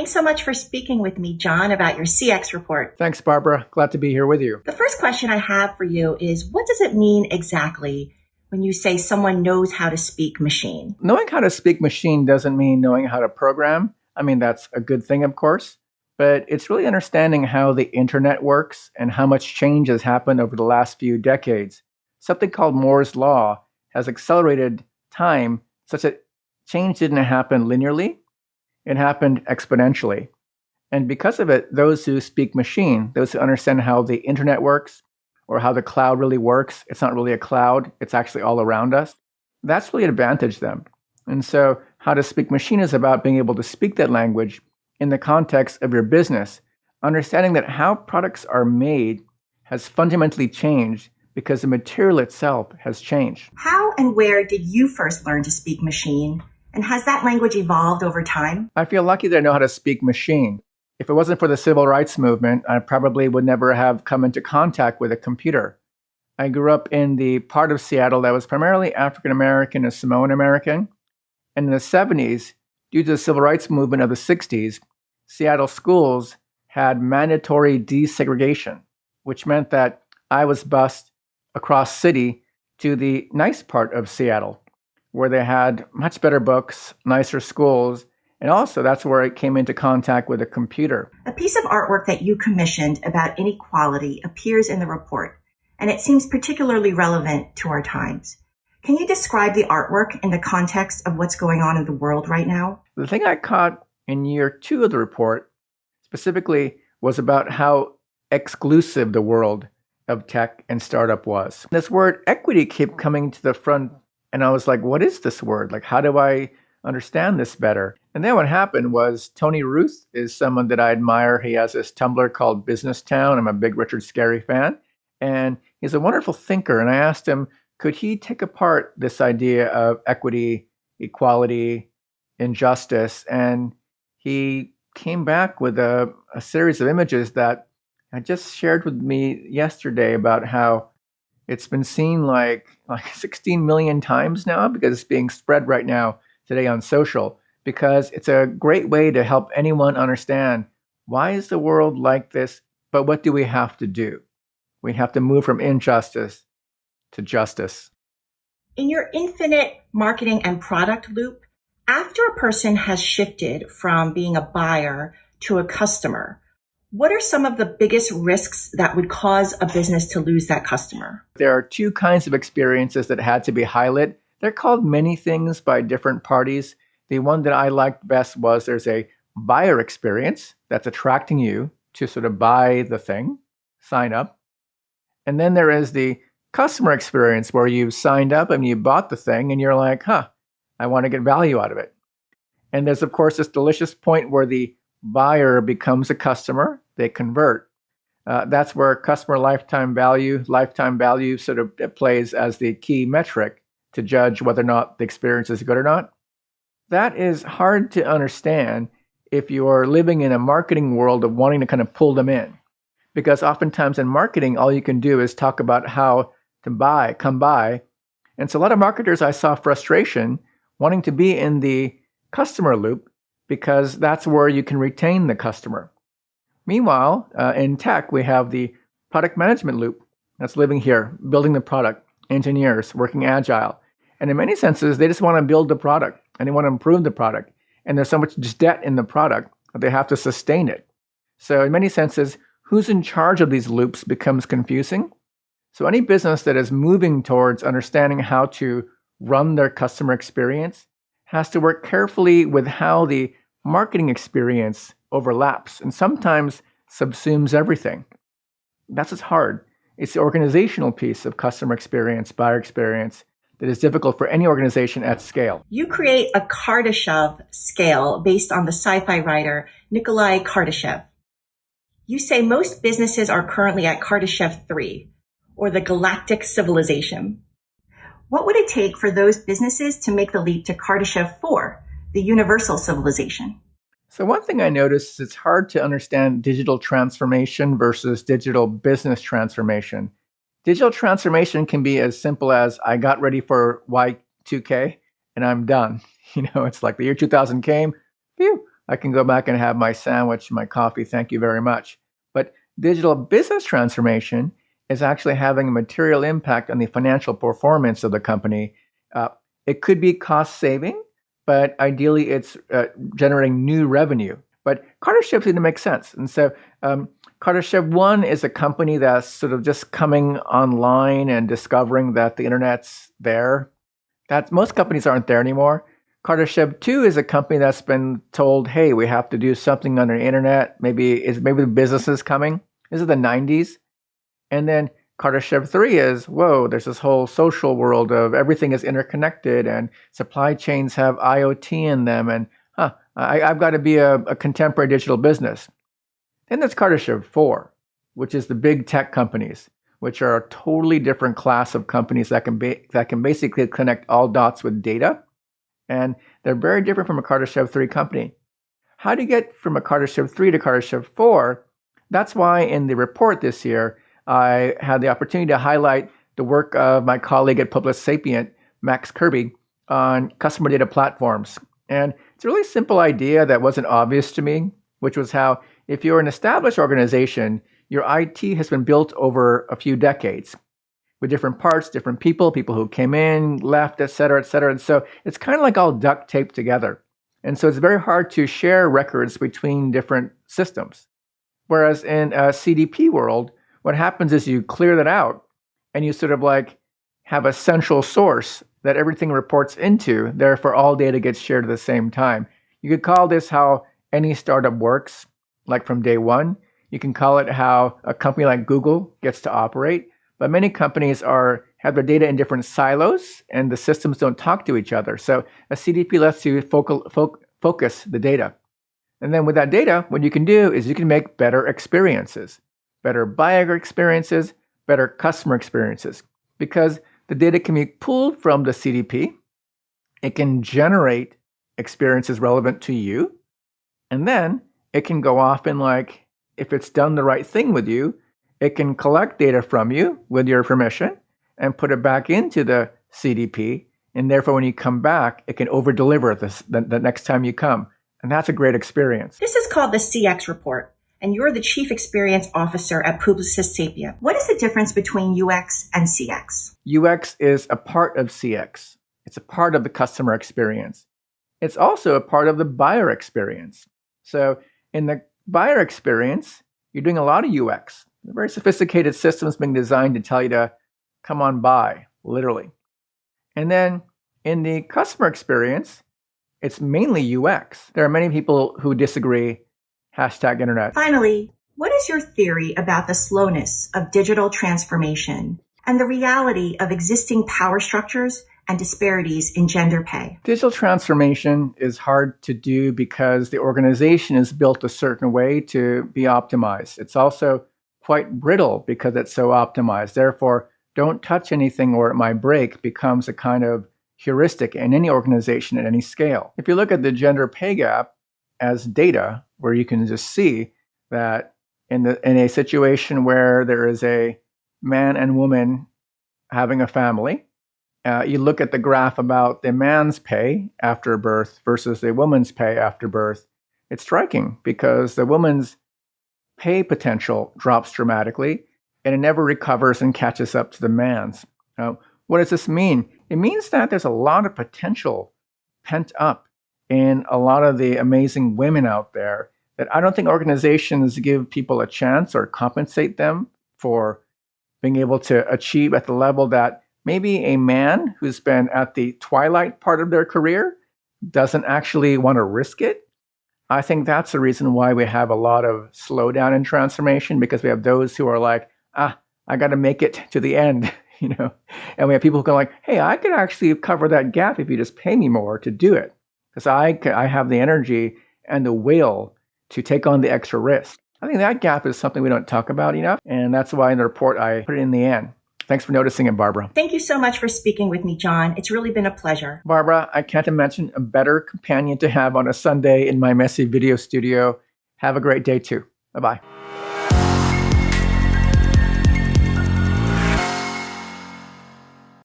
Thanks so much for speaking with me, John, about your CX report. Thanks, Barbara. Glad to be here with you. The first question I have for you is, what does it mean exactly when you say someone knows how to speak machine? Knowing how to speak machine doesn't mean knowing how to program. I mean, that's a good thing, of course, but it's really understanding how the internet works and how much change has happened over the last few decades. Something called Moore's Law has accelerated time such that change didn't happen linearly. It happened exponentially. And because of it, those who speak machine, those who understand how the internet works or how the cloud really works, it's not really a cloud, it's actually all around us, that's really advantaged them. And so how to speak machine is about being able to speak that language in the context of your business, understanding that how products are made has fundamentally changed because the material itself has changed. How and where did you first learn to speak machine? And has that language evolved over time? I feel lucky that I know how to speak machine. If it wasn't for the civil rights movement, I probably would never have come into contact with a computer. I grew up in the part of Seattle that was primarily African American and Samoan American. And in the 70s, due to the civil rights movement of the 60s, Seattle schools had mandatory desegregation, which meant that I was bused across city to the nice part of Seattle, where they had much better books, nicer schools, and also that's where I came into contact with a computer. A piece of artwork that you commissioned about inequality appears in the report, and it seems particularly relevant to our times. Can you describe the artwork in the context of what's going on in the world right now? The thing I caught in year 2 of the report specifically was about how exclusive the world of tech and startup was. This word equity kept coming to the front. And I was like, what is this word? Like, how do I understand this better? And then what happened was Tony Ruth is someone that I admire. He has this Tumblr called Business Town. I'm a big Richard Scarry fan. And he's a wonderful thinker. And I asked him, could he take apart this idea of equity, equality, injustice? And he came back with a series of images that I just shared with me yesterday about how it's been seen like 16 million times now because it's being spread right now today on social, because it's a great way to help anyone understand why is the world like this, but what do we have to do? We have to move from injustice to justice. In your infinite marketing and product loop, after a person has shifted from being a buyer to a customer, what are some of the biggest risks that would cause a business to lose that customer? There are 2 kinds of experiences that had to be highlighted. They're called many things by different parties. The one that I liked best was there's a buyer experience that's attracting you to sort of buy the thing, sign up. And then there is the customer experience where you've signed up and you bought the thing and you're like, I want to get value out of it. And there's, of course, this delicious point where the buyer becomes a customer, they convert. That's where customer lifetime value sort of plays as the key metric to judge whether or not the experience is good or not. That is hard to understand if you are living in a marketing world of wanting to kind of pull them in. Because oftentimes in marketing, all you can do is talk about how to buy, come by. And so a lot of marketers, I saw frustration wanting to be in the customer loop because that's where you can retain the customer. Meanwhile, in tech, we have the product management loop that's living here, building the product, engineers, working agile. And in many senses, they just want to build the product and they want to improve the product. And there's so much just debt in the product that they have to sustain it. So in many senses, who's in charge of these loops becomes confusing. So any business that is moving towards understanding how to run their customer experience has to work carefully with how the marketing experience overlaps and sometimes subsumes everything. That's what's hard. It's the organizational piece of customer experience, buyer experience, that is difficult for any organization at scale. You create a Kardashev scale based on the sci-fi writer Nikolai Kardashev. You say most businesses are currently at Kardashev 3, or the galactic civilization. What would it take for those businesses to make the leap to Kardashev 4, the universal civilization? So one thing I noticed is it's hard to understand digital transformation versus digital business transformation. Digital transformation can be as simple as I got ready for Y2K and I'm done. It's like the year 2000 came, phew, I can go back and have my sandwich, my coffee. Thank you very much. But digital business transformation is actually having a material impact on the financial performance of the company. It could be cost saving, but ideally it's generating new revenue. But Cartership seemed to make sense. And so Cartership One is a company that's sort of just coming online and discovering that the internet's there. That most companies aren't there anymore. Cartership 2 is a company that's been told, hey, we have to do something on the internet. Maybe the business is coming. This is the 90s. And then Cartership 3 is, whoa, there's this whole social world of everything is interconnected and supply chains have IoT in them. And I've got to be a contemporary digital business. Then there's Cartership 4, which is the big tech companies, which are a totally different class of companies that can basically connect all dots with data. And they're very different from a Cartership 3 company. How do you get from a Cartership 3 to Cartership 4? That's why in the report this year, I had the opportunity to highlight the work of my colleague at Publicis Sapient, Max Kirby, on customer data platforms. And it's a really simple idea that wasn't obvious to me, which was how if you're an established organization, your IT has been built over a few decades with different parts, different people who came in, left, et cetera, et cetera. And so it's kind of like all duct taped together. And so it's very hard to share records between different systems. Whereas in a CDP world, what happens is you clear that out and you sort of like have a central source that everything reports into. Therefore, all data gets shared at the same time. You could call this how any startup works, like from day one. You can call it how a company like Google gets to operate. But many companies have their data in different silos, and the systems don't talk to each other. So a CDP lets you focus the data. And then with that data, what you can do is you can make better experiences, better buyer experiences, better customer experiences, because the data can be pulled from the CDP. It can generate experiences relevant to you. And then it can go off and, like, if it's done the right thing with you, it can collect data from you with your permission and put it back into the CDP. And therefore, when you come back, it can over-deliver the next time you come. And that's a great experience. This is called the CX report, and you're the Chief Experience Officer at Publicis Sapient. What is the difference between UX and CX? UX is a part of CX. It's a part of the customer experience. It's also a part of the buyer experience. So in the buyer experience, you're doing a lot of UX. Very sophisticated systems being designed to tell you to come on by, literally. And then in the customer experience, it's mainly UX. There are many people who disagree. #internet. Finally, what is your theory about the slowness of digital transformation and the reality of existing power structures and disparities in gender pay? Digital transformation is hard to do because the organization is built a certain way to be optimized. It's also quite brittle because it's so optimized. Therefore, don't touch anything or it might break becomes a kind of heuristic in any organization at any scale. If you look at the gender pay gap as data, where you can just see that in a situation where there is a man and woman having a family, you look at the graph about the man's pay after birth versus the woman's pay after birth, it's striking because the woman's pay potential drops dramatically and it never recovers and catches up to the man's. What does this mean? It means that there's a lot of potential pent up in a lot of the amazing women out there that I don't think organizations give people a chance or compensate them for being able to achieve at the level that maybe a man who's been at the twilight part of their career doesn't actually want to risk it. I think that's the reason why we have a lot of slowdown in transformation, because we have those who are like, I got to make it to the end, and we have people who go like, hey, I could actually cover that gap if you just pay me more to do it, because I have the energy and the will to take on the extra risk. I think that gap is something we don't talk about enough, and that's why in the report I put it in the end. Thanks for noticing it, Barbara. Thank you so much for speaking with me, John. It's really been a pleasure. Barbara, I can't imagine a better companion to have on a Sunday in my messy video studio. Have a great day too. Bye-bye.